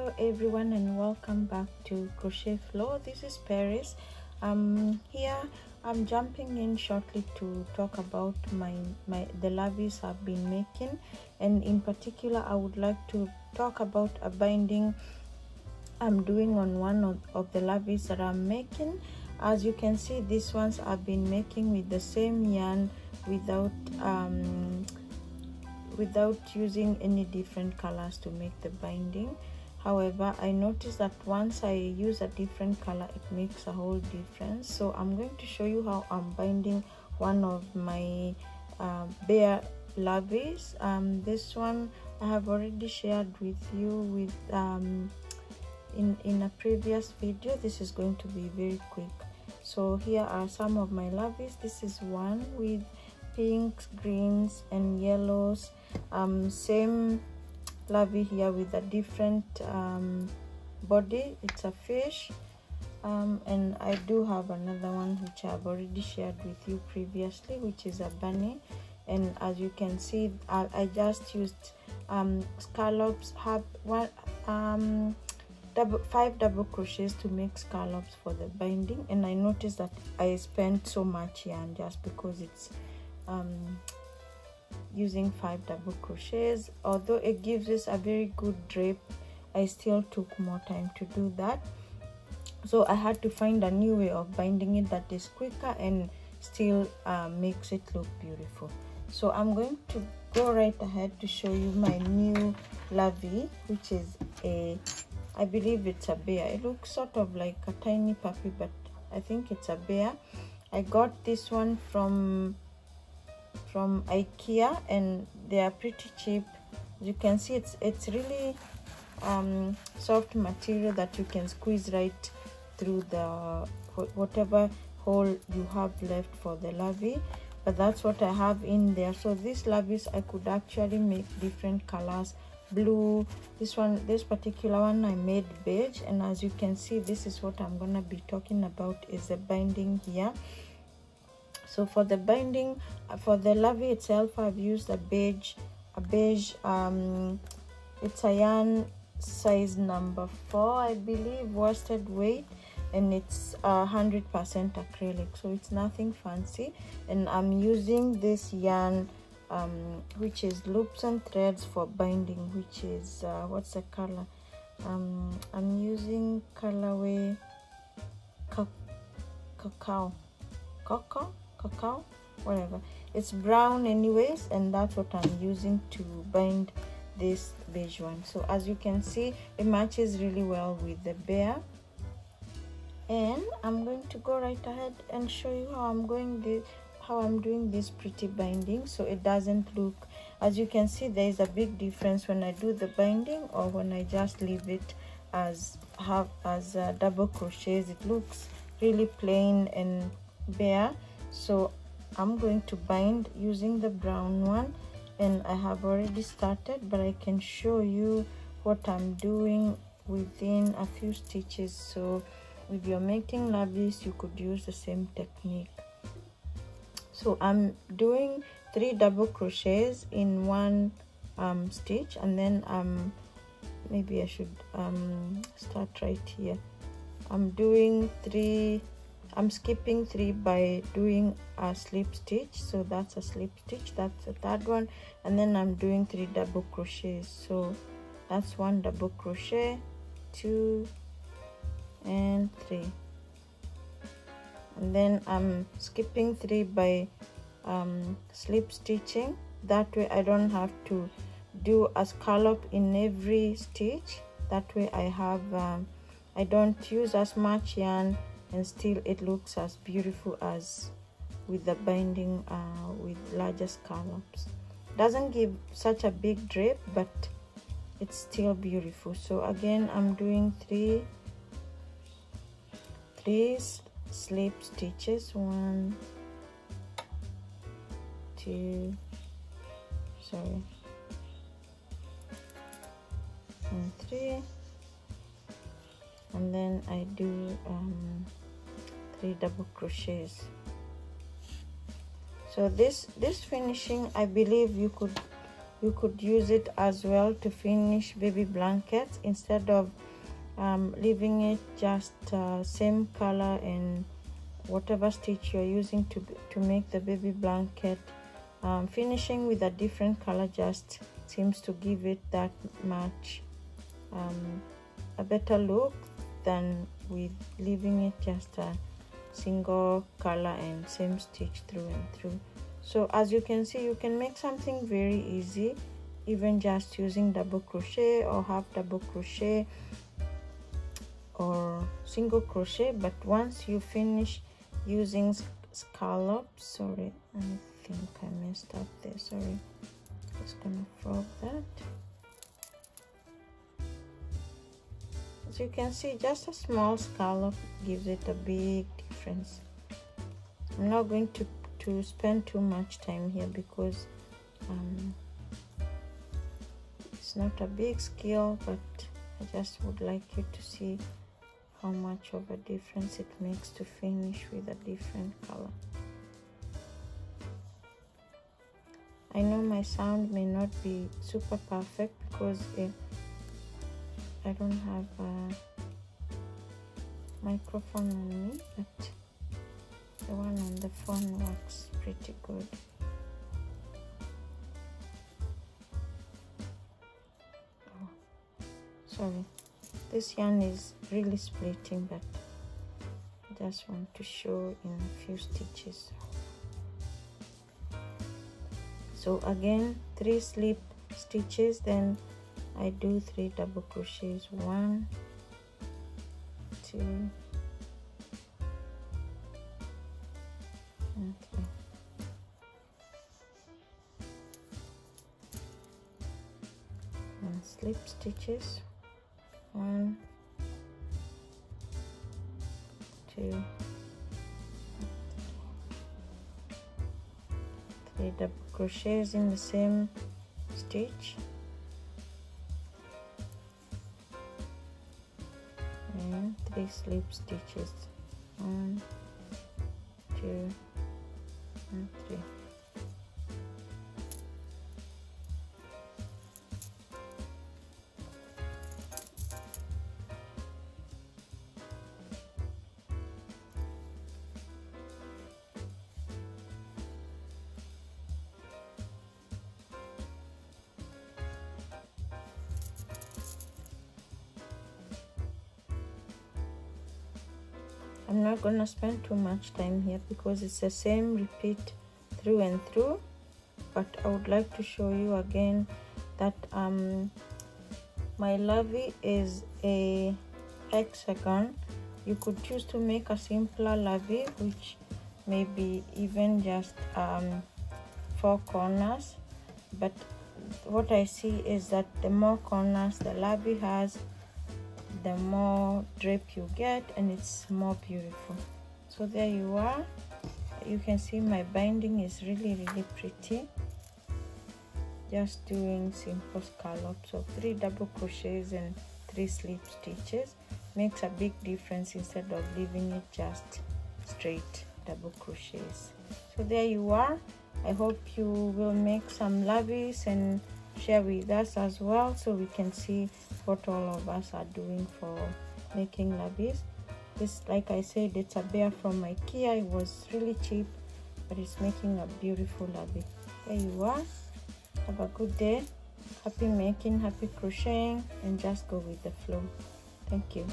Hello everyone and welcome back to Crochet Flow. This is Paris. Here I'm jumping in shortly to talk about the loveys I've been making, and in particular I would like to talk about a binding I'm doing on one of the loveys that I'm making. As you can see, these ones I've been making with the same yarn without using any different colors to make the binding. However, I noticed that once I use a different color, it makes a whole difference. So I'm going to show you how I'm binding one of my bear loveys. This one I have already shared with you in a previous video. This is going to be very quick. So here are some of my loveys. This is one with pinks, greens and yellows. Same lovey here with a different body. It's a fish, and I do have another one which I've already shared with you previously, which is a bunny. And as you can see, I just used scallops. Have 5 double crochets to make scallops for the binding, and I noticed that I spent so much yarn just because it's using 5 double crochets. Although it gives us a very good drape, I still took more time to do that. So I had to find a new way of binding it that is quicker and still makes it look beautiful. So I'm going to go right ahead to show you my new lovey, which is I believe it's a bear. It looks sort of like a tiny puppy, but I think it's a bear. I got this one from IKEA, and they are pretty cheap. You can see it's really soft material that you can squeeze right through the whatever hole you have left for the lovey. But that's what I have in there. So these loveys I could actually make different colors. Blue, this particular one I made beige, and as you can see, this is what I'm gonna be talking about, is the binding here. So for the binding, for the lovey itself, I've used a beige it's a yarn size number 4, I believe, worsted weight, and it's 100% acrylic, so it's nothing fancy. And I'm using this yarn which is loops and threads for binding, which is what's the color? I'm using colorway cacao, whatever. It's brown anyways, and that's what I'm using to bind this beige one. So as you can see, it matches really well with the bear. And I'm going to go right ahead and show you how I'm doing this pretty binding, so it doesn't look, as you can see, there is a big difference when I do the binding or when I just leave it as double crochets. It looks really plain and bare. So I'm going to bind using the brown one, and I have already started, but I can show you what I'm doing within a few stitches. So if you're making loveys, you could use the same technique. So I'm doing 3 double crochets in one stitch, and then maybe I should start right here. I'm skipping 3 by doing a slip stitch, so that's a slip stitch, that's the third one, and then I'm doing 3 double crochets. So that's 1 double crochet, 2 and 3, and then I'm skipping 3 by slip stitching. That way I don't have to do a scallop in every stitch. That way I have I don't use as much yarn, and still it looks as beautiful as with the binding with larger scallops. Doesn't give such a big drape, but it's still beautiful. So again, I'm doing 3 slip stitches, 1 2 sorry and 3, and then I do 3 double crochets. So this finishing, I believe you could You could use it as well to finish baby blankets instead of leaving it just same color and whatever stitch you're using to make the baby blanket. Finishing with a different color just seems to give it that much a better look than with leaving it just a single color and same stitch through and through. So as you can see, you can make something very easy, even just using double crochet or half double crochet or single crochet. But once you finish using scallops, sorry, I think I messed up there, sorry, just gonna frog that. As you can see, just a small scallop gives it a big difference. I'm not going to spend too much time here because it's not a big skill, but I just would like you to see how much of a difference it makes to finish with a different color. I know my sound may not be super perfect because I don't have a microphone on me, but the one on the phone works pretty good. Oh, sorry, this yarn is really splitting, but I just want to show in a few stitches. So again, 3 slip stitches, then I do 3 double crochets, 1, 2, and 3. And slip stitches, 1, 2, 3 double crochets in the same stitch, and 3 slip stitches, 1, 2, and 3. I'm not gonna spend too much time here because it's the same repeat through and through, but I would like to show you again that my Lovey is a hexagon. You could choose to make a simpler Lovey, which may be even just 4 corners, but what I see is that the more corners the Lovey has, the more drape you get, and it's more beautiful. So there you are. You can see my binding is really pretty. Just doing simple scallops of 3 double crochets and 3 slip stitches makes a big difference instead of leaving it just straight double crochets. So there you are. I hope you will make some Loveys and share with us as well, so we can see what all of us are doing for making Loveys. This, like I said, it's a bear from IKEA. It was really cheap, but it's making a beautiful Lovey. There you are. Have a good day. Happy making, happy crocheting, and just go with the flow. Thank you.